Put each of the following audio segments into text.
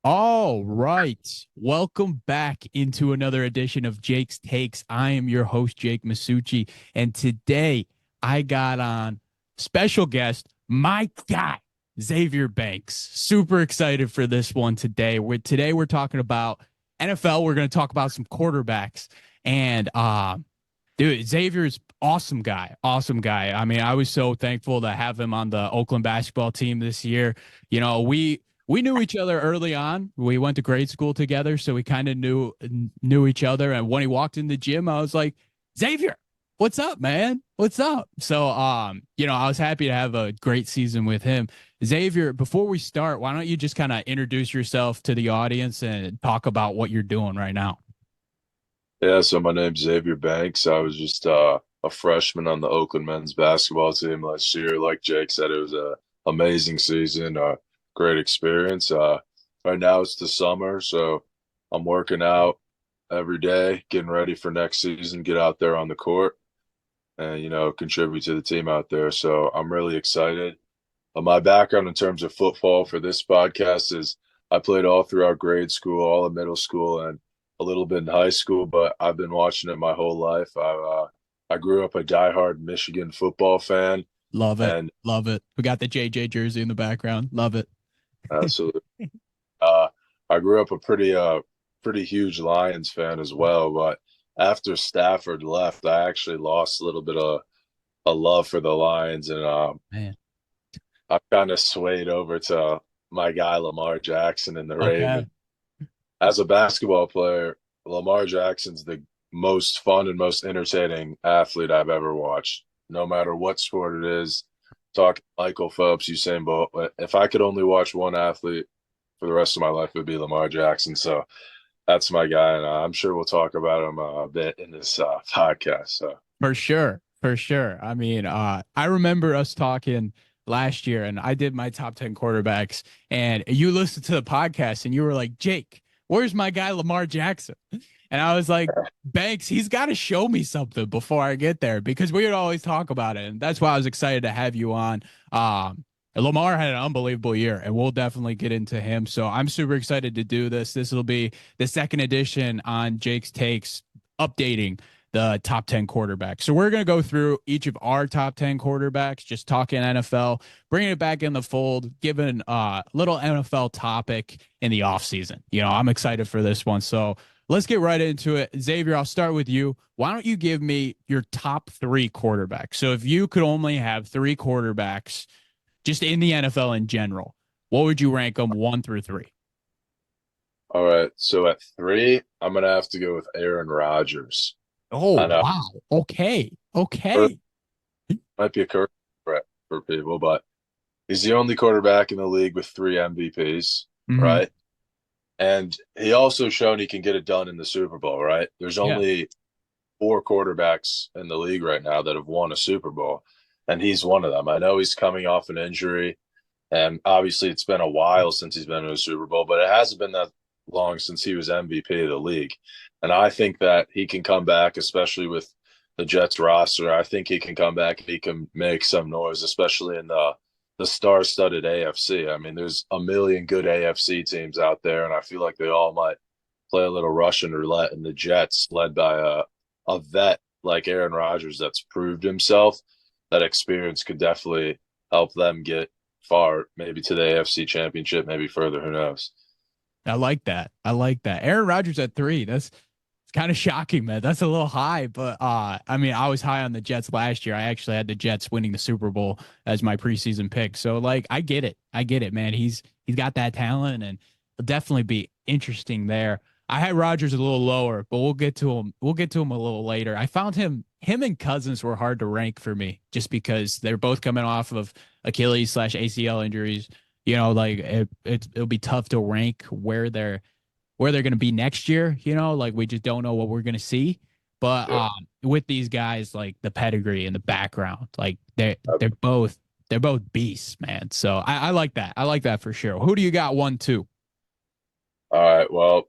All right. Welcome back into another edition of Jake's Takes. I am your host, Jake Masucci. And today I got on special guest, my guy, Zavier Banks. Super excited for this one today. Today we're talking about NFL. We're going to talk about some quarterbacks. And dude, Xavier's awesome guy. Awesome guy. I mean, I was so thankful to have him on the Oakland basketball team this year. We knew each other early on. We went to grade school together, so we kind of knew each other. And when he walked in the gym, I was like, Xavier, what's up, man? What's up? So I was happy to have a great season with him. Xavier, before we start, why don't you just kind of introduce yourself to the audience and talk about what you're doing right now? Yeah, so my name's Zavier Banks. I was just a freshman on the Oakland men's basketball team last year. Like Jake said, it was a amazing season, great experience. Right now it's the summer, so I'm working out every day, getting ready for next season, get out there on the court and, contribute to the team out there. So I'm really excited. My background in terms of football for this podcast is I played all throughout grade school, all of middle school, and a little bit in high school. But I've been watching it my whole life. I grew up a diehard Michigan football fan, Love it. and Love it. We got the JJ jersey in the background. Love it. so uh, I grew up a pretty huge Lions fan as well. But after Stafford left, I actually lost a little bit of a love for the Lions, and Man. I've kind of swayed over to my guy Lamar Jackson and the Okay. Ravens. As a basketball player, Lamar Jackson's the most fun and most entertaining athlete I've ever watched. No matter what sport it is, talking Michael Phelps, Usain Bolt. But if I could only watch one athlete for the rest of my life, it would be Lamar Jackson. So that's my guy, and I'm sure we'll talk about him a bit in this podcast. So For sure. For sure. I mean, I remember us talking last year and I did my top 10 quarterbacks and you listened to the podcast and you were like, Jake, where's my guy Lamar Jackson? And I was like, Banks, he's got to show me something before I get there because we would always talk about it. And that's why I was excited to have you on. Lamar had an unbelievable year, and we'll definitely get into him. So I'm super excited to do this. This will be the second edition on Jake's Takes, updating the top 10 quarterbacks. So we're going to go through each of our top 10 quarterbacks, just talking NFL, bringing it back in the fold, giving a little NFL topic in the offseason. I'm excited for this one. So let's get right into it. Xavier, I'll start with you. Why don't you give me your top three quarterbacks? So if you could only have three quarterbacks just in the NFL in general, what would you rank them one through three? all right, so at three, I'm gonna have to go with Aaron Rodgers. Oh, I know wow. Okay. it Okay. might be a curse for people, but he's the only quarterback in the league with three MVPs, Mm-hmm. right? And he also shown he can get it done in the Super Bowl, right? There's Yeah. only four quarterbacks in the league right now that have won a Super Bowl, and he's one of them. I know he's coming off an injury, and obviously it's been a while since he's been in a Super Bowl, but it hasn't been that long since he was MVP of the league. And I think that he can come back, especially with the Jets roster. I think he can come back and he can make some noise, especially in the star-studded AFC. I mean, there's a million good AFC teams out there, and I feel like they all might play a little Russian roulette. And the Jets, led by a vet like Aaron Rodgers, that's proved himself, that experience could definitely help them get far, maybe to the AFC Championship, maybe further. Who knows? I like that. I like that. Aaron Rodgers at three. That's it's kind of shocking, man. That's a little high, but I mean, I was high on the Jets last year. I actually had the Jets winning the Super Bowl as my preseason pick. So like I get it. I get it, man. He's got that talent and it'll definitely be interesting there. I had Rodgers a little lower, but we'll get to him. We'll get to him a little later. I found him and Cousins were hard to rank for me just because they're both coming off of Achilles / ACL injuries. Like it'll be tough to rank where they're going to be next year. Like we just don't know what we're going to see. But Yeah. with these guys, like the pedigree and the background, like they're both beasts, man. So I like that. I like that for sure. Who do you got one, two? All right. Well,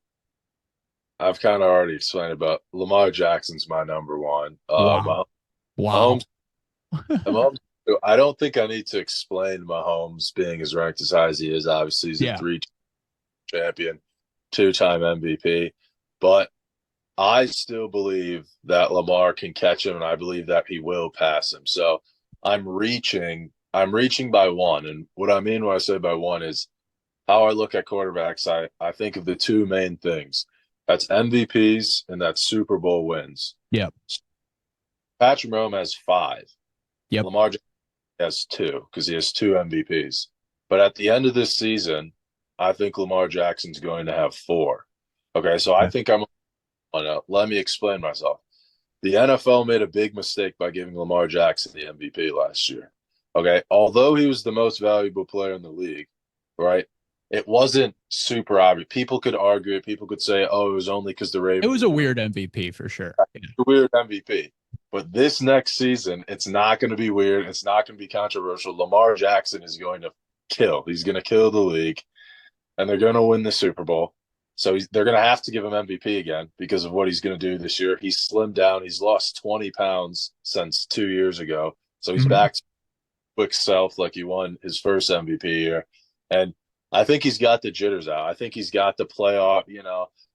I've kind of already explained about Lamar Jackson's my number one. Wow, wow. Mahomes, Mahomes. I don't think I need to explain Mahomes being as ranked as high as he is. Obviously, he's a Yeah, three champion, 2-time MVP. But I still believe that Lamar can catch him, and I believe that he will pass him. So I'm reaching by one. And what I mean when I say by one is how I look at quarterbacks. I think of the two main things. That's MVPs and that's Super Bowl wins. Yep. Patrick Mahomes has 5. Yep. Lamar has 2 because he has 2 MVPs. But at the end of this season, I think Lamar Jackson's going to have 4. Okay, so I think I'm let me explain myself. The NFL made a big mistake by giving Lamar Jackson the MVP last year. Okay, although he was the most valuable player in the league, right? It wasn't super obvious. People could argue it. People could say, "Oh, it was only because the Ravens." It was a weird MVP for sure. Yeah. A weird MVP. But this next season, it's not going to be weird. It's not going to be controversial. Lamar Jackson is going to kill. He's going to kill the league, and they're going to win the Super Bowl. So they're going to have to give him MVP again because of what he's going to do this year. He's slimmed down. He's lost 20 pounds since 2 years ago. So he's back to quick self like he won his first MVP year. And I think he's got the jitters out. I think he's got the playoff,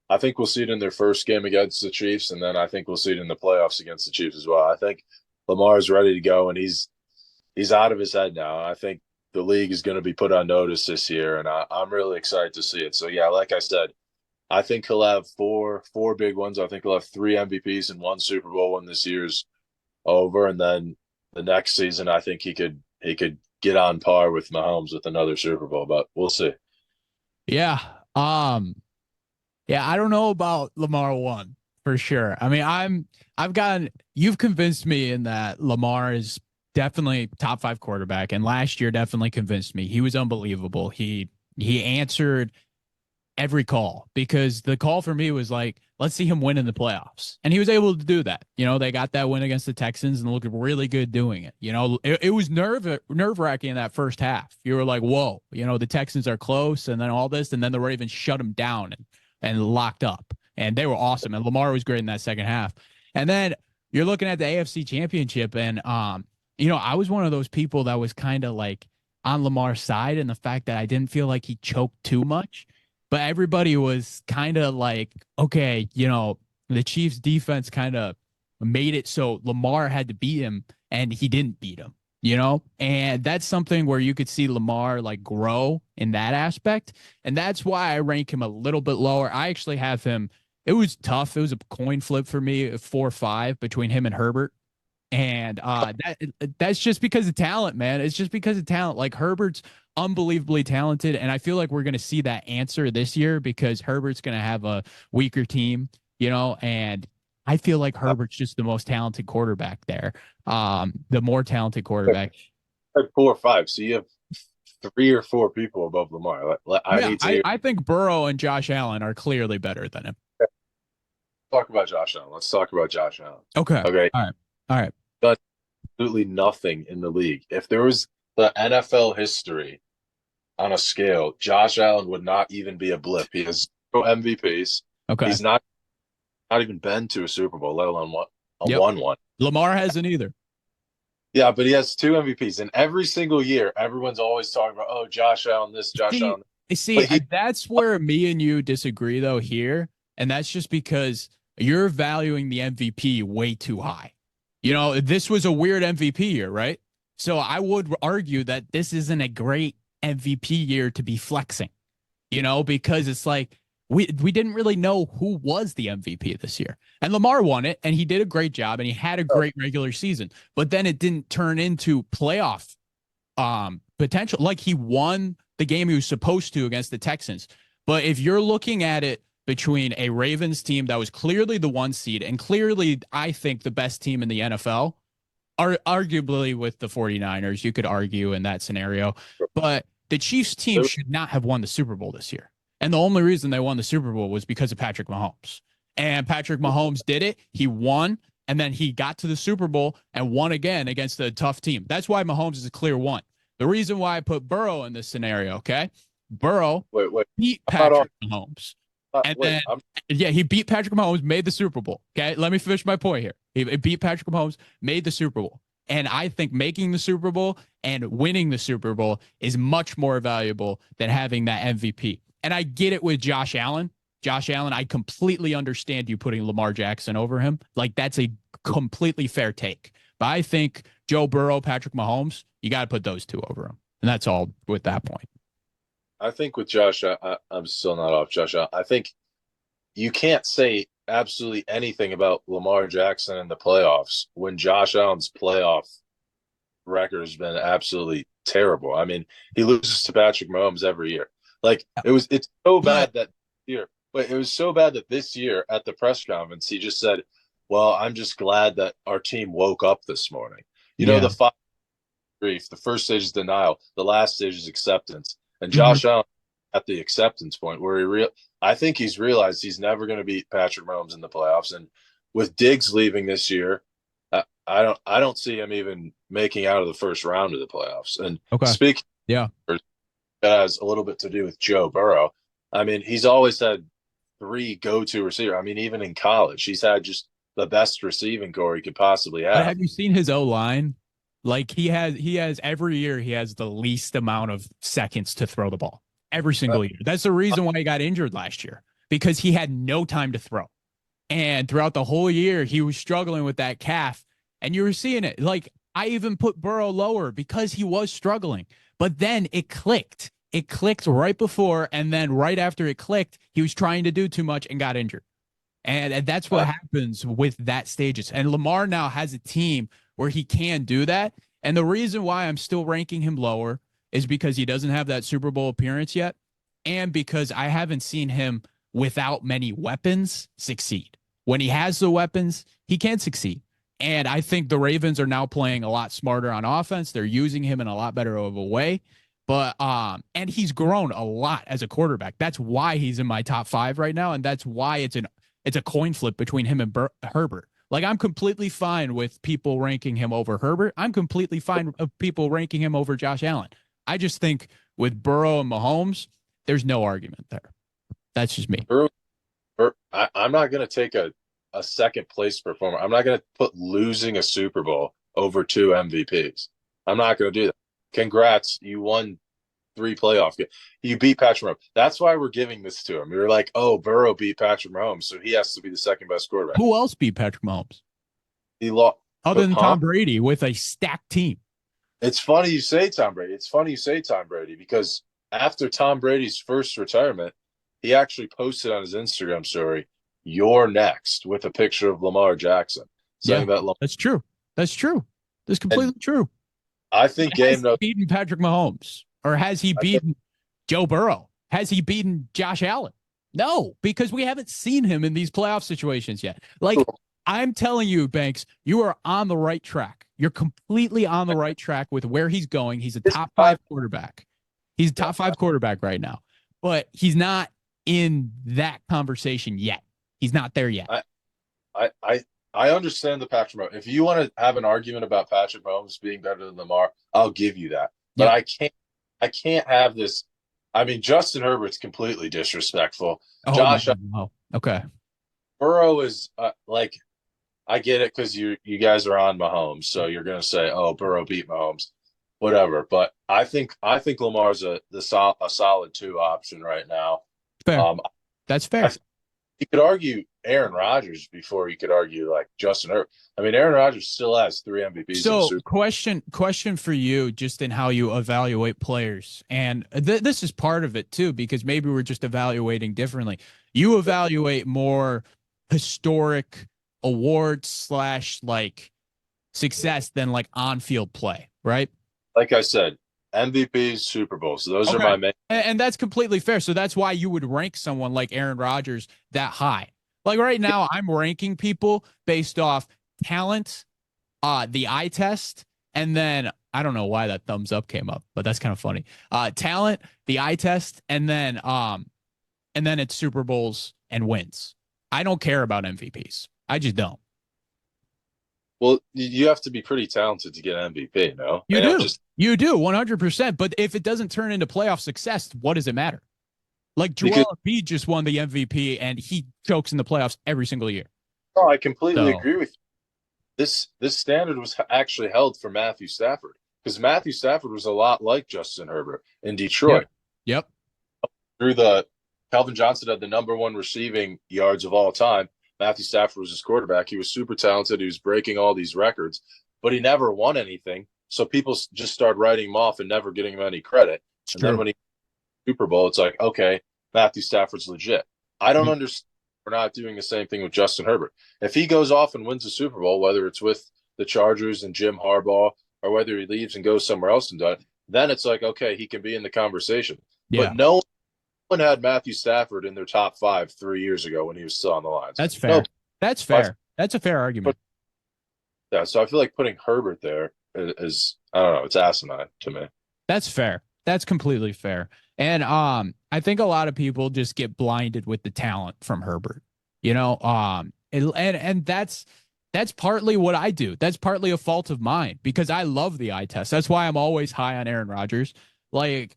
I think we'll see it in their first game against the Chiefs, and then I think we'll see it in the playoffs against the Chiefs as well. I think Lamar is ready to go, and he's out of his head now. I think the league is going to be put on notice this year, and I'm really excited to see it. So, yeah, like I said, I think he'll have four big ones. I think he'll have 3 MVPs and 1 Super Bowl when this year's over, and then the next season I think he could get on par with Mahomes with another Super Bowl, but we'll see. Yeah. Yeah, I don't know about Lamar 1 for sure. I mean, you've convinced me in that Lamar is definitely top 5 quarterback, and last year definitely convinced me. He was unbelievable. He answered every call, because the call for me was like, let's see him win in the playoffs. And he was able to do that. They got that win against the Texans and looked really good doing it. It was nerve-wracking in that first half. You were like, whoa, the Texans are close, and then all this, and then the Ravens shut them down and locked up. And they were awesome. And Lamar was great in that second half. And then you're looking at the AFC Championship, and I was one of those people that was kind of like on Lamar's side, and the fact that I didn't feel like he choked too much. But everybody was kind of like, okay, the Chiefs defense kind of made it so Lamar had to beat him, and he didn't beat him, and that's something where you could see Lamar like grow in that aspect. And that's why I rank him a little bit lower. I actually have him. It was tough. It was a coin flip for me, 4-5 between him and Herbert. And that's just because of talent, man. It's just because of talent. Like, Herbert's unbelievably talented, and I feel like we're going to see that answer this year because Herbert's going to have a weaker team, and I feel like Herbert's just the most talented quarterback there. The more talented quarterback. 4 or 5. So you have 3 or 4 people above Lamar. I think Burrow and Josh Allen are clearly better than him. Talk about Josh Allen. Let's talk about Josh Allen. Okay. All right. Done absolutely nothing in the league. If there was the NFL history on a scale, Josh Allen would not even be a blip. He has 0 MVPs. Okay. He's not even been to a Super Bowl, let alone won one. Lamar hasn't either. Yeah, but he has 2 MVPs, and every single year, everyone's always talking about, oh, Josh Allen this, Josh Allen. That's where me and you disagree, though, here, and that's just because you're valuing the MVP way too high. This was a weird MVP year, right? So I would argue that this isn't a great MVP year to be flexing, because it's like we didn't really know who was the MVP this year. And Lamar won it, and he did a great job, and he had a great regular season. But then it didn't turn into playoff potential. Like, he won the game he was supposed to against the Texans. But if you're looking at it between a Ravens team that was clearly the 1 seed and clearly, I think, the best team in the NFL, arguably with the 49ers, you could argue in that scenario, but the Chiefs team should not have won the Super Bowl this year. And the only reason they won the Super Bowl was because of Patrick Mahomes. And Patrick Mahomes did it. He won, and then he got to the Super Bowl and won again against a tough team. That's why Mahomes is a clear 1. The reason why I put Burrow in this scenario, okay? Burrow beat Patrick Mahomes. He beat Patrick Mahomes, made the Super Bowl. Okay, let me finish my point here. He beat Patrick Mahomes, made the Super Bowl. And I think making the Super Bowl and winning the Super Bowl is much more valuable than having that MVP. And I get it with Josh Allen. Josh Allen, I completely understand you putting Lamar Jackson over him. Like, that's a completely fair take. But I think Joe Burrow, Patrick Mahomes, you got to put those two over him. And that's all with that point. I think with Josh, I'm still not off Josh Allen. I think you can't say absolutely anything about Lamar Jackson in the playoffs when Josh Allen's playoff record has been absolutely terrible. I mean, he loses to Patrick Mahomes every year. Like it's so bad that year, but it was so bad that this year at the press conference he just said, "Well, I'm just glad that our team woke up this morning." You know, the five grief, the first stage is denial, the last stage is acceptance, and Josh Allen at the acceptance point where I think he's realized he's never going to beat Patrick Mahomes in the playoffs, and with Diggs leaving this year, I don't see him even making out of the first round of the playoffs. And speaking, that has a little bit to do with Joe Burrow. I mean, he's always had three go-to receivers. I mean, even in college, he's had just the best receiving core he could possibly have. But have you seen his O-line? Like he has every year he has the least amount of seconds to throw the ball every single year. That's the reason why he got injured last year, because he had no time to throw. And throughout the whole year, he was struggling with that calf. And you were seeing it. Like, I even put Burrow lower because he was struggling. But then it clicked. It clicked right before, and then right after it clicked, he was trying to do too much and got injured. And that's what happens with that stages. And Lamar now has a team where he can do that. And the reason why I'm still ranking him lower is because he doesn't have that Super Bowl appearance yet, and because I haven't seen him without many weapons succeed. When he has the weapons, he can succeed. And I think the Ravens are now playing a lot smarter on offense. They're using him in a lot better of a way. But and he's grown a lot as a quarterback. That's why he's in my top 5 right now, and that's why it's a coin flip between him and Herbert. Like, I'm completely fine with people ranking him over Herbert. I'm completely fine with people ranking him over Josh Allen. I just think with Burrow and Mahomes, there's no argument there. That's just me. I'm not going to take a second place performer. I'm not going to put losing a Super Bowl over 2 MVPs. I'm not going to do that. Congrats. You won 3 playoff games. You beat Patrick Mahomes. That's why we're giving this to him. You're like, oh, Burrow beat Patrick Mahomes, so he has to be the second best quarterback. Who else beat Patrick Mahomes? He lost. Other than Tom Brady with a stacked team. It's funny you say Tom Brady because after Tom Brady's first retirement, he actually posted on his Instagram story, "You're next," with a picture of Lamar Jackson. Saying that that's true. That's true. That's completely true. I think has he beaten Patrick Mahomes, or has he beaten Joe Burrow? Has he beaten Josh Allen? No, because we haven't seen him in these playoff situations yet. Like, I'm telling you, Banks, you are on the right track. You're completely on the right track with where he's going. He's a top 5 quarterback. He's a top 5 quarterback right now, but he's not in that conversation yet. He's not there yet. I understand the Patrick Mahomes. If you want to have an argument about Patrick Mahomes being better than Lamar, I'll give you that. But I can't have this. I mean, Justin Herbert's completely disrespectful. Josh, okay. Burrow is like, I get it because you guys are on Mahomes, so you're gonna say, "Oh, Burrow beat Mahomes," whatever. But I think Lamar's a solid 2 option right now. Fair. That's fair. You could argue Aaron Rodgers before you could argue like Justin Herbert. I mean, Aaron Rodgers still has 3 MVPs. So, question for you, just in how you evaluate players, and this is part of it too, because maybe we're just evaluating differently. You evaluate more historic awards / like success than like on-field play, right? Like I said, MVPs, Super Bowls. So those are my main. And that's completely fair. So that's why you would rank someone like Aaron Rodgers that high. Like right now, I'm ranking people based off talent, the eye test, and then I don't know why that thumbs up came up, but that's kind of funny. Talent, the eye test, and then it's Super Bowls and wins. I don't care about MVPs. I just don't. Well, you have to be pretty talented to get MVP, no? You do. You do, 100%. But if it doesn't turn into playoff success, what does it matter? Like Joel Embiid just won the MVP, and he chokes in the playoffs every single year. Oh, I completely agree with you. This standard was actually held for Matthew Stafford because Matthew Stafford was a lot like Justin Herbert in Detroit. Yep. through the Calvin Johnson had the number one receiving yards of all time. Matthew Stafford was his quarterback. He was super talented. He was breaking all these records, but he never won anything. So people just started writing him off and never getting him any credit. It's And then true. when he Super Bowl, it's like, okay, Matthew Stafford's legit. I don't Yep. understand. We're not doing the same thing with Justin Herbert. If he goes off and wins the Super Bowl, whether it's with the Chargers and Jim Harbaugh or whether he leaves and goes somewhere else and does, then it's like, okay, he can be in the conversation. Yeah, But no one had Matthew Stafford in their top 5 3 years ago when he was still on the lines. that's No, fair. That's fair. That's a fair argument. yeah. So I feel like putting Herbert there is I don't know, it's asinine to me. That's fair. That's completely fair. And I think a lot of people just get blinded with the talent from Herbert. You know, and that's partly what I do. That's partly a fault of mine because I love the eye test. That's why I'm always high on Aaron Rodgers. Like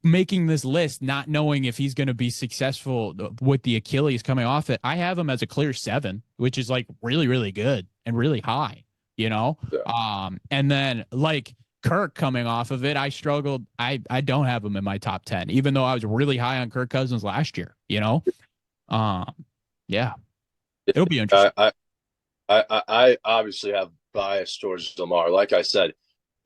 making this list, not knowing if he's going to be successful with the Achilles coming off it. I have him as a clear 7, which is like really, really good and really high, you know? Yeah. And then like Kirk coming off of it, I struggled. I don't have him in my top 10, even though I was really high on Kirk Cousins last year, you know? Yeah, it'll be interesting. I obviously have bias towards Lamar. Like I said,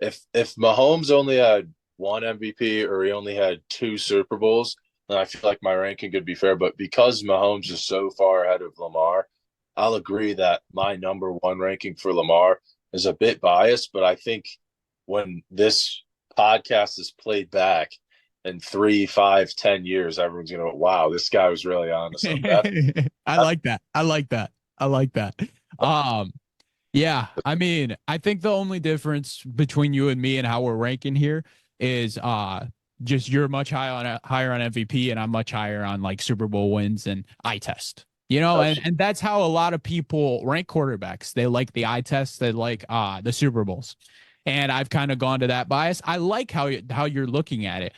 if Mahomes only had one MVP or he only had 2 Super Bowls, then I feel like my ranking could be fair. But because Mahomes is so far ahead of Lamar, I'll agree that my number 1 ranking for Lamar is a bit biased. But I think when this podcast is played back in 3, 5, 10 years, everyone's gonna go, wow, this guy was really on to something. I like that. I like that. I like that. Um, yeah, I mean, I think the only difference between you and me and how we're ranking here is just you're much higher on MVP and I'm much higher on like Super Bowl wins and eye test. You know, and that's how a lot of people rank quarterbacks. They like the eye test, they like the Super Bowls. And I've kind of gone to that bias. I like how you're looking at it.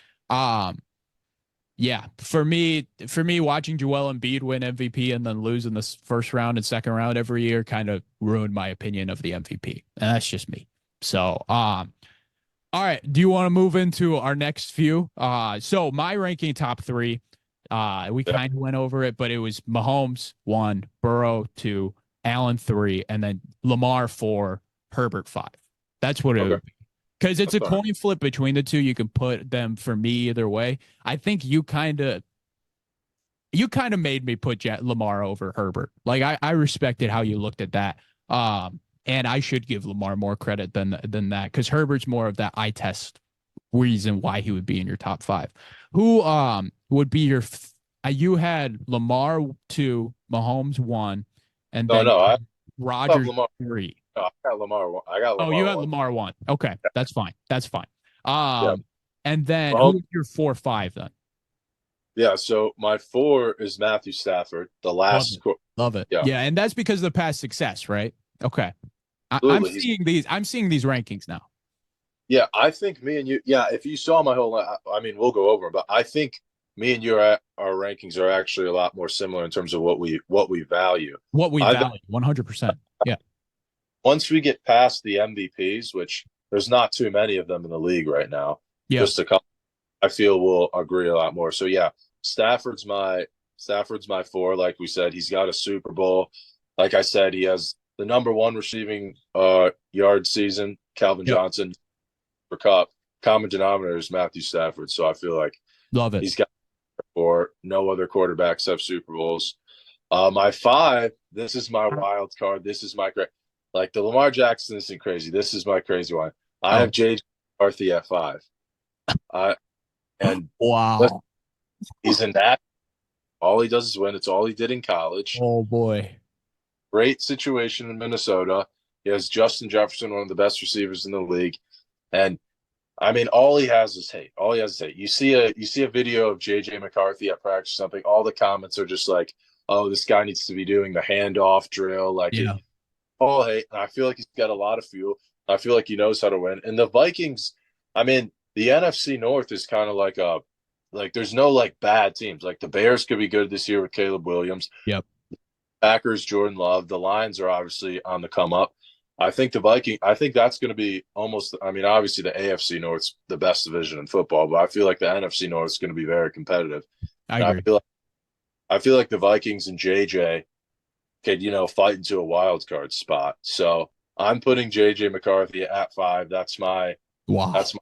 Yeah, for me, watching Joel Embiid win MVP and then lose in the first round and second round every year kind of ruined my opinion of the MVP, and that's just me. So, all right, do you want to move into our next few? So my ranking top 3, we kind of went over it, but it was Mahomes 1, Burrow 2, Allen 3, and then Lamar 4, Herbert 5. That's what it would be. Because it's a coin flip between the two. You can put them for me either way. I think you kind of made me put Lamar over Herbert. Like I respected how you looked at that. And I should give Lamar more credit than that because Herbert's more of that eye test reason why he would be in your top 5. Who would be your? You had Lamar 2, Mahomes 1, and then Rodgers 3. No, I got Lamar. I got Lamar. Oh, you had Lamar 1. Okay, that's fine. That's fine. Yeah. And then who's your 4, 5 then? Yeah, so my 4 is Matthew Stafford, the last. Love it. Yeah, and that's because of the past success, right? Okay, I'm seeing these rankings now. Yeah, I think me and you. Yeah, if you saw my whole, I mean, we'll go over, but I think me and you our rankings are actually a lot more similar in terms of what we value. What we value, 100%. Yeah. Once we get past the MVPs, which there's not too many of them in the league right now, just a couple, I feel we'll agree a lot more. So yeah, Stafford's my 4. Like we said, he's got a Super Bowl. Like I said, he has the number 1 receiving yard season. Calvin Johnson for Cup. Common denominator is Matthew Stafford. So I feel like he's got 4. No other quarterbacks have Super Bowls. My 5. This is my wild card. This is my great. Like the Lamar Jackson isn't crazy. This is my crazy one. I have J.J. McCarthy at 5. And wow, he's in that. All he does is win. It's all he did in college. Oh boy, great situation in Minnesota. He has Justin Jefferson, one of the best receivers in the league, and I mean, all he has is hate. All he has is hate. You see a video of J.J. McCarthy at practice or something. All the comments are just like, "Oh, this guy needs to be doing the handoff drill." Like, all hate. And I feel like he's got a lot of fuel. I feel like he knows how to win. And the Vikings, I mean, the NFC North is kind of like there's no like bad teams. Like the Bears could be good this year with Caleb Williams. Yep. Packers, Jordan Love. The Lions are obviously on the come up. I think that's going to be almost, I mean, obviously the AFC North's the best division in football, but I feel like the NFC North is going to be very competitive. I And agree. I feel like the Vikings and JJ could, fight into a wild card spot. So I'm putting JJ McCarthy at 5. Wow. That's my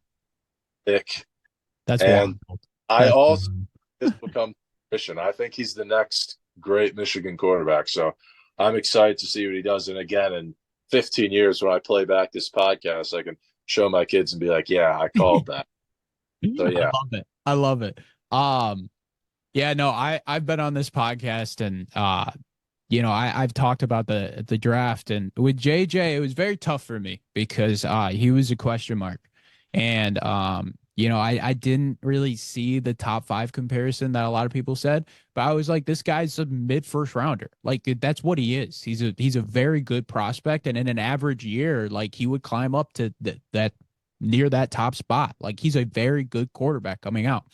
pick. That's And wild. I That's also wild. this will come mission. I think he's the next great Michigan quarterback. So I'm excited to see what he does. And again, in 15 years, when I play back this podcast, I can show my kids and be like, "Yeah, I called that." So I yeah, love it. I love it. Um, yeah, no, I've been on this podcast and I've talked about the draft, and with JJ, it was very tough for me because he was a question mark. And I didn't really see the top 5 comparison that a lot of people said, but I was like, this guy's a mid first rounder. Like that's what he is. He's a very good prospect, and in an average year, like he would climb up to that near that top spot. Like he's a very good quarterback coming out.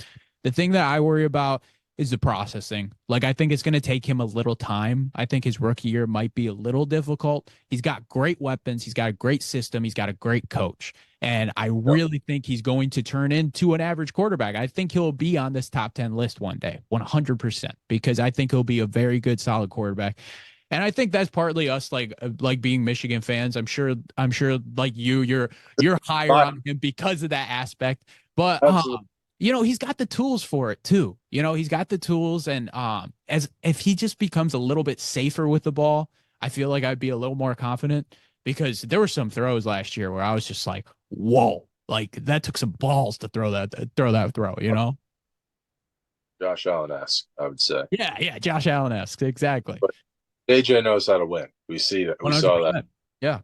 The thing that I worry about is the processing. Like I think it's going to take him a little time. I think his rookie year might be a little difficult. He's got great weapons, he's got a great system, he's got a great coach. And I really think he's going to turn into an average quarterback. I think he'll be on this top 10 list one day, 100%, because I think he'll be a very good solid quarterback. And I think that's partly us like being Michigan fans. I'm sure like you're higher my, on him because of that aspect. But absolutely. he's got the tools for it too. He's got the tools, and as if he just becomes a little bit safer with the ball, I feel like I'd be a little more confident because there were some throws last year where I was just like, whoa, like that took some balls to throw that throw. Josh Allen-esque, I would say. Yeah, yeah, Josh Allen-esque, exactly. But AJ knows how to win. We see that. We saw that. 100%. Yeah.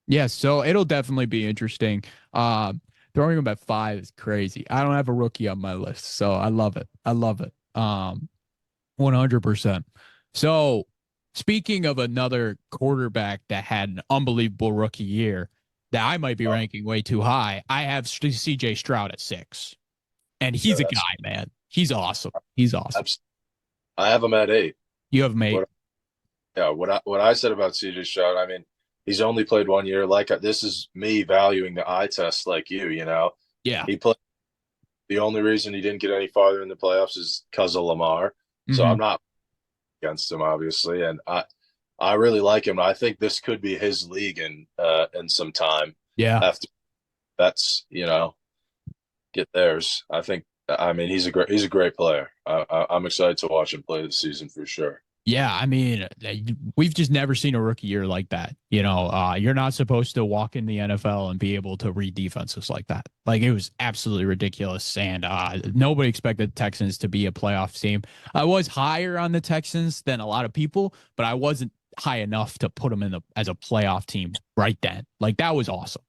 Yeah, so it'll definitely be interesting. Throwing him at 5 is crazy. I don't have a rookie on my list, so I love it. I love it. 100%. So, speaking of another quarterback that had an unbelievable rookie year that I might be Oh, ranking way too high, I have CJ Stroud at 6. And yeah, he's a guy, man. He's awesome. He's awesome. that's. I have him at 8. You have mate. What what I said about CJ Stroud, I mean, he's only played 1 year. This is me valuing the eye test, like you. Yeah. He played. The only reason he didn't get any farther in the playoffs is because of Lamar. So Hmm. I'm not against him, obviously, and I really like him. I think this could be his league in some time Yeah. after that's get theirs. I mean he's a great player. I'm excited to watch him play this season for sure. Yeah, I mean, we've just never seen a rookie year like that. You're not supposed to walk in the NFL and be able to read defenses like that. Like it was absolutely ridiculous, and nobody expected the Texans to be a playoff team. I was higher on the Texans than a lot of people, but I wasn't high enough to put them as a playoff team right then. Like that was awesome.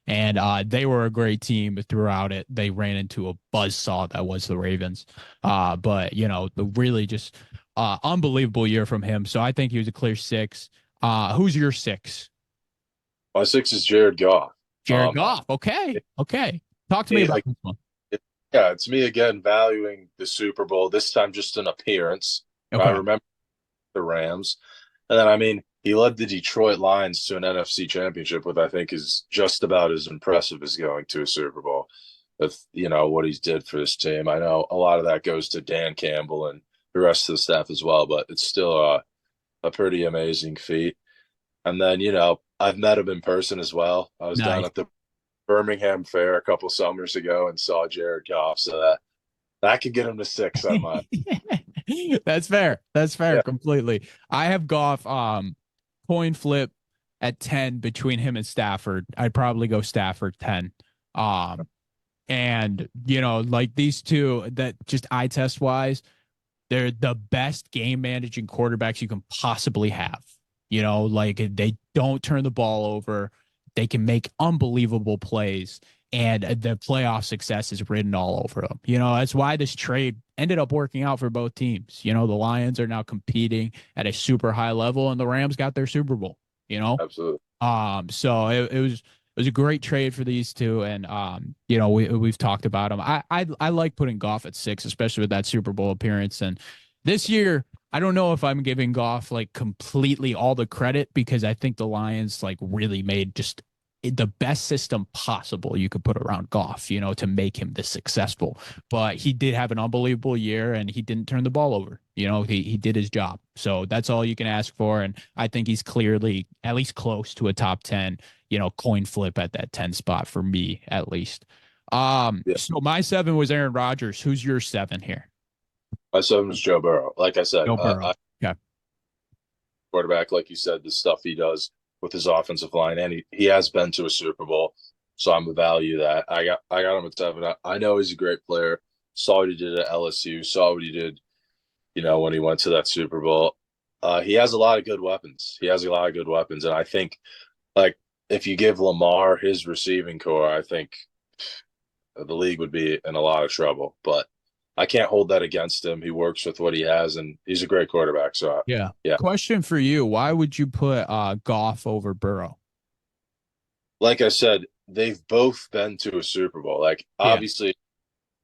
And they were a great team throughout it. They ran into a buzzsaw that was the Ravens. But the really just unbelievable year from him. So I think he was a clear 6. Who's your 6? My 6 is Jared Goff. Jared Goff. Okay. Okay. Talk to me about Like, this one. yeah, it's me again valuing the Super Bowl. This time just an appearance. I Okay. remember the Rams, and then I mean he led the Detroit Lions to an NFC Championship, which I think is just about as impressive as going to a Super Bowl. With what he's did for this team, I know a lot of that goes to Dan Campbell and the rest of the staff as well, but it's still a pretty amazing feat. And then I've met him in person as well. I was down Nice. at the Birmingham Fair a couple summers ago and saw Jared Goff, so that could get him to 6 on my. That's fair. That's fair Yeah, completely. I have Goff coin flip at 10 between him and Stafford. I'd probably go Stafford 10. Um and like these two that just eye test wise, they're the best game managing quarterbacks you can possibly have. Like they don't turn the ball over. They can make unbelievable plays, and the playoff success is written all over them. That's why this trade ended up working out for both teams. The Lions are now competing at a super high level, and the Rams got their Super Bowl. You know, absolutely. so it was a great trade for these two, and we've talked about them. I like putting Goff at 6, especially with that Super Bowl appearance. And this year, I don't know if I'm giving Goff like completely all the credit because I think the Lions like really made just the best system possible you could put around Goff, to make him this successful. But he did have an unbelievable year and he didn't turn the ball over. He did his job. So that's all you can ask for. And I think he's clearly at least close to a top 10, coin flip at that 10 spot for me, at least. Yeah. So my 7 was Aaron Rodgers. Who's your 7 here? My 7 was Joe Burrow. Like I said, Joe Burrow. Yeah. Quarterback, like you said, the stuff he does with his offensive line, and he has been to a Super Bowl, so I'm a value that. I got him at 7. I know he's a great player. Saw what he did at LSU. Saw what he did, when he went to that Super Bowl. He has a lot of good weapons. And I think, like, if you give Lamar his receiving core, I think the league would be in a lot of trouble. But I can't hold that against him. He works with what he has, and he's a great quarterback. So Yeah. yeah. Question for you. Why would you put Goff over Burrow? Like I said, they've both been to a Super Bowl. Like, Yeah. obviously,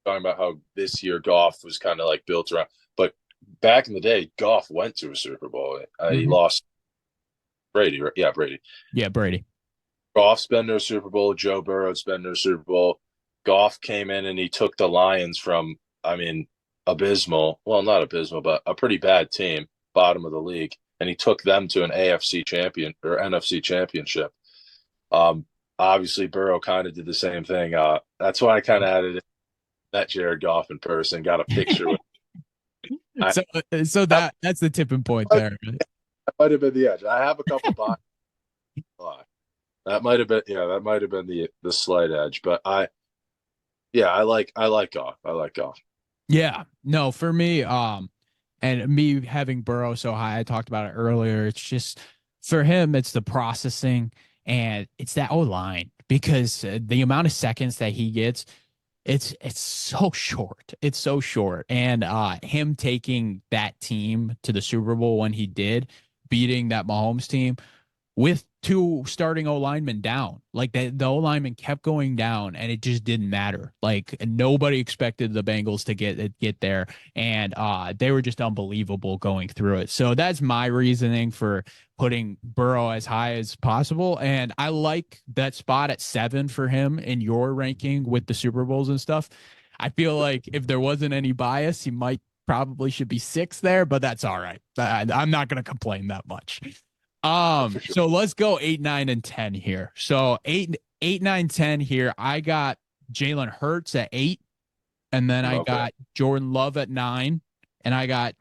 talking about how this year Goff was kind of like built around, but back in the day, Goff went to a Super Bowl. He lost Brady, right? Yeah, Brady. Yeah, Brady. Goff's been to a Super Bowl. Joe Burrow's been to a Super Bowl. Goff came in and he took the Lions from, abysmal. Well, not abysmal, but a pretty bad team, bottom of the league, and he took them to an AFC champion or NFC championship. Obviously, Burrow kind of did the same thing. That's why I kind of added it. Met Jared Goff in person, got a picture with. So that's the tipping point there. That might have been the edge. I have a couple boxes. That might have been the slight edge, but I like Goff. I like Goff. Yeah, no, for me, and me having Burrow so high, I talked about it earlier. It's just for him, it's the processing and it's that O line because the amount of seconds that he gets, it's so short. It's so short, and him taking that team to the Super Bowl when he did, beating that Mahomes team with 2 starting O linemen down. Like the O lineman kept going down and it just didn't matter. Like nobody expected the Bengals to get there. And they were just unbelievable going through it. So that's my reasoning for putting Burrow as high as possible. And I like that spot at 7 for him in your ranking with the Super Bowls and stuff. I feel like if there wasn't any bias, he might probably should be 6 there, but that's all right. I'm not going to complain that much. Sure. So let's go 8, 9, and 10 here. So 8, 9, 10 here. I got Jalen Hurts at 8, and then I got Jordan Love at 9, and I got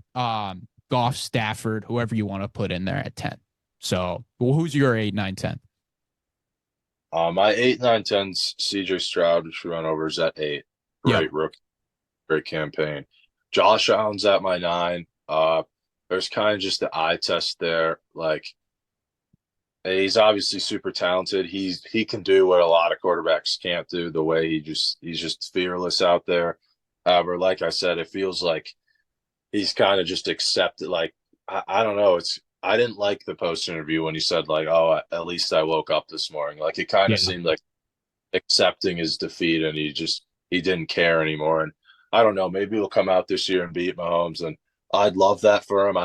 Goff, Stafford, whoever you want to put in there at 10. So who's your 8, 9, 10? My 8, 9, 10's CJ Stroud, which we run over, is at 8. Great rookie, great campaign. Josh Allen's at my 9. There's kind of just the eye test there. Like, he's obviously super talented. He can do what a lot of quarterbacks can't do. The way he's just fearless out there. However, like I said, it feels like he's kind of just accepted. Like, I don't know. I didn't like the post interview when he said like, "Oh, at least I woke up this morning." Like, it kind of seemed like accepting his defeat, and he didn't care anymore. And I don't know. Maybe he'll come out this year and beat Mahomes, and I'd love that for him.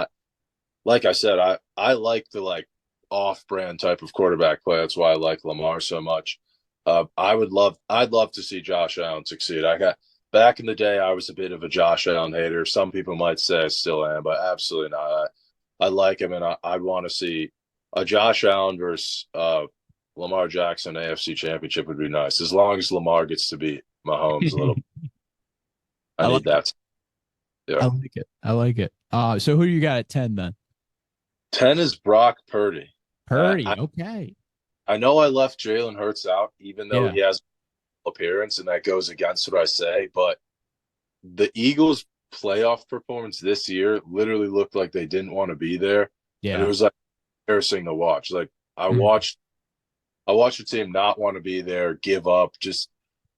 Like I said, I like the off-brand type of quarterback play. That's why I like Lamar so much. I'd love to see Josh Allen succeed. Back in the day, I was a bit of a Josh Allen hater. Some people might say I still am, but absolutely not. I like him, and I want to see a Josh Allen versus Lamar Jackson AFC Championship would be nice, as long as Lamar gets to beat Mahomes a little. I need that. Yeah. I like it. So who do you got at 10 then? 10 is Brock Purdy. Purdy, okay. I know I left Jalen Hurts out, even though he has appearance, and that goes against what I say. But the Eagles' playoff performance this year literally looked like they didn't want to be there. Yeah, and it was like embarrassing to watch. Like, I watched the team not want to be there, give up, just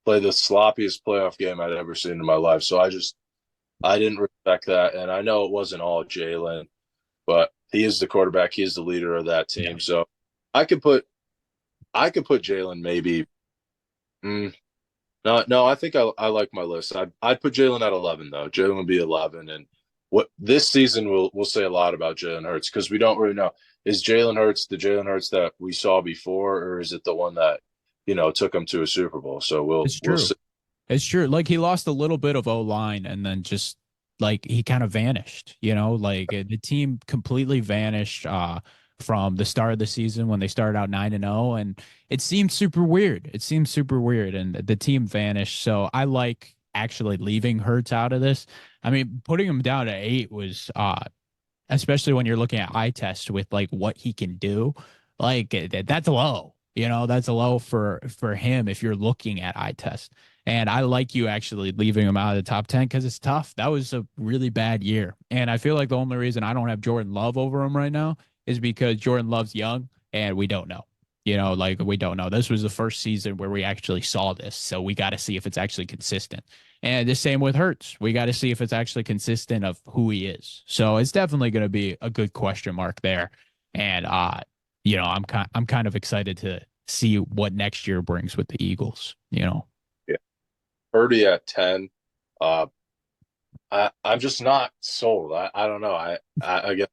play the sloppiest playoff game I'd ever seen in my life. So I didn't respect that, and I know it wasn't all Jalen, but he is the quarterback. He is the leader of that team. Yeah. So I could put Jalen maybe. No, I think I like my list. I'd put Jalen at 11 though. Jalen would be 11, and what this season will say a lot about Jalen Hurts because we don't really know. is Jalen Hurts the Jalen Hurts that we saw before, or is it the one that took him to a Super Bowl? So It's we'll true. see. It's true. Like he lost a little bit of O line and then just like he kind of vanished, like the team completely vanished from the start of the season when they started out 9-0 and it seemed super weird. It seemed super weird and the team vanished. So I like actually leaving Hurts out of this. I mean, putting him down to 8 was especially when you're looking at eye test with like what he can do, like that's low. That's low for him if you're looking at eye test. And I like you actually leaving him out of the top 10 because it's tough. That was a really bad year. And I feel like the only reason I don't have Jordan Love over him right now is because Jordan Love's young and we don't know. Like we don't know. This was the first season where we actually saw this. So we got to see if it's actually consistent. And the same with Hurts. We got to see if it's actually consistent of who he is. So it's definitely going to be a good question mark there. And I'm kind of excited to see what next year brings with the Eagles. Yeah, Purdy at 10. Uh, I'm just not sold. I don't know. I guess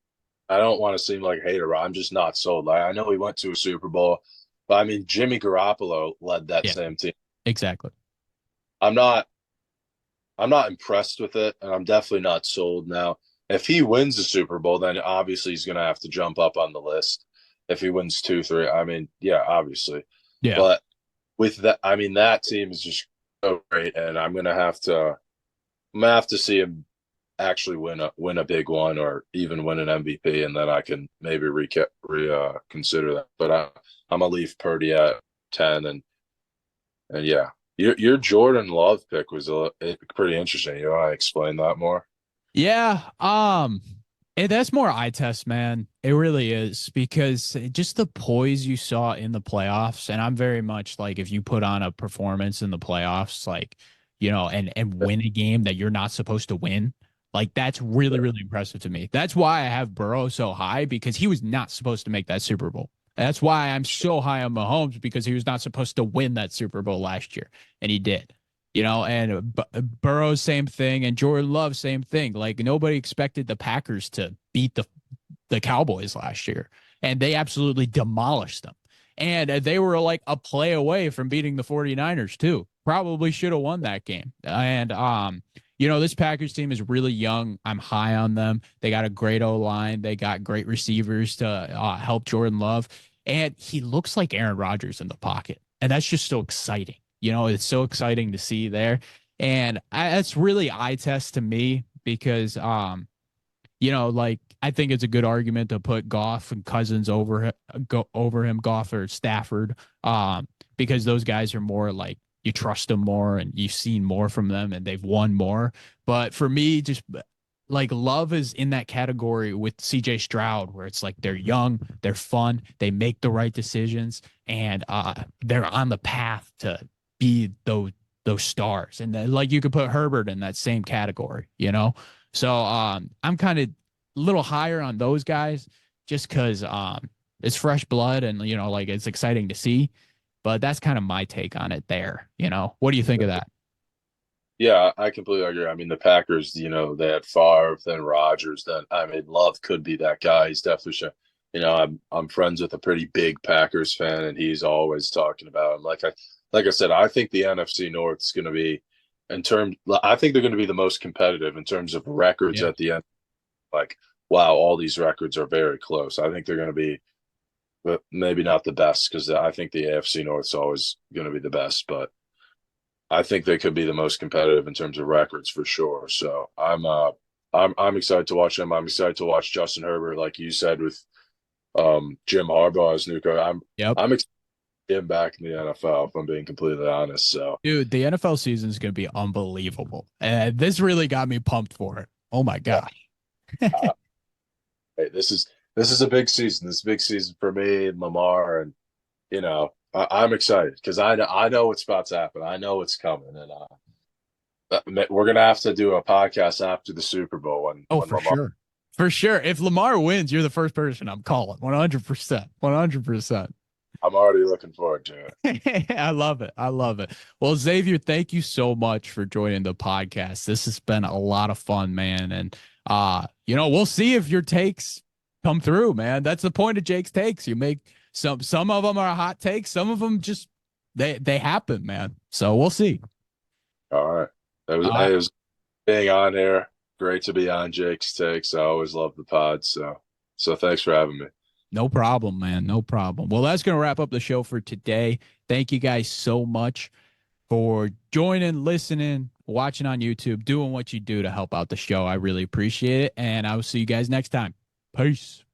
I don't want to seem like a hater, but I'm just not sold. I know he went to a Super Bowl, but I mean Jimmy Garoppolo led that Yeah, same team. exactly. I'm not I'm not impressed with it, and I'm definitely not sold now. If he wins the Super Bowl, then obviously he's going to have to jump up on the list. If he wins 2, 3, I mean, yeah, obviously. Yeah. But with that, I mean, that team is just so great, and I'm gonna have to see him actually win a big one or even win an MVP, and then I can maybe consider that. But I'm gonna leave Purdy at 10, and yeah, your Jordan Love pick was pretty interesting. You want to explain that more? Yeah. That's more eye test, man. It really is because just the poise you saw in the playoffs, and I'm very much like if you put on a performance in the playoffs, like, and win a game that you're not supposed to win, like that's really, really impressive to me. That's why I have Burrow so high because he was not supposed to make that Super Bowl. That's why I'm so high on Mahomes because he was not supposed to win that Super Bowl last year, and he did. And Burrow, same thing, and Jordan Love, same thing. Like nobody expected the Packers to beat the Cowboys last year, and they absolutely demolished them. And they were like a play away from beating the 49ers too. Probably should have won that game. And this Packers team is really young. I'm high on them. They got a great O line. They got great receivers to help Jordan Love, and he looks like Aaron Rodgers in the pocket, and that's just so exciting. It's so exciting to see there. And that's really eye test to me because, like I think it's a good argument to put Goff and Cousins over him, Goff or Stafford, because those guys are more like you trust them more and you've seen more from them and they've won more. But for me, just like Love is in that category with CJ Stroud, where it's like they're young, they're fun, they make the right decisions, and they're on the path to be those stars. And then, like you could put Herbert in that same category. So I'm kind of a little higher on those guys just because it's fresh blood and like it's exciting to see. But that's kind of my take on it there. What do you think of that? Yeah, I completely agree. I mean, the Packers, they had Favre, then Rodgers, then I mean, Love could be that guy. He's definitely sure. I'm friends with a pretty big Packers fan, and he's always talking about him. Like I said, I think the NFC North is going to be I think they're going to be the most competitive in terms of records Yeah. at the end. Like, wow, all these records are very close. I think they're going to be, but maybe not the best because I think the AFC North is always going to be the best, but I think they could be the most competitive in terms of records for sure. So I'm excited to watch them. I'm excited to watch Justin Herbert, like you said, with Jim Harbaugh as new coach. Yep. I'm excited to get him back in the NFL, if I'm being completely honest. So Dude, the NFL season is going to be unbelievable. And this really got me pumped for it. Oh my yeah, gosh. uh, hey, this is a big season. This is a big season for me and Lamar, and I'm excited because I know what's about to happen. I know it's coming, and we're gonna have to do a podcast after the Super Bowl when Oh, when for Lamar. sure. For sure. If Lamar wins, you're the first person I'm calling. 100%. 100%. I'm already looking forward to it. I love it. I love it. Well, Xavier, thank you so much for joining the podcast. This has been a lot of fun, man. And we'll see if your takes come through, man. That's the point of Jake's takes. You make some of them are hot takes, some of them just they happen, man. So we'll see. All right. Uh, It was being on here. Great to be on Jake's takes. I always love the pod. So thanks for having me. no problem, man. No problem. Well, that's going to wrap up the show for today. Thank you guys so much for joining, listening, watching on YouTube, doing what you do to help out the show. I really appreciate it. And I will see you guys next time. Peace.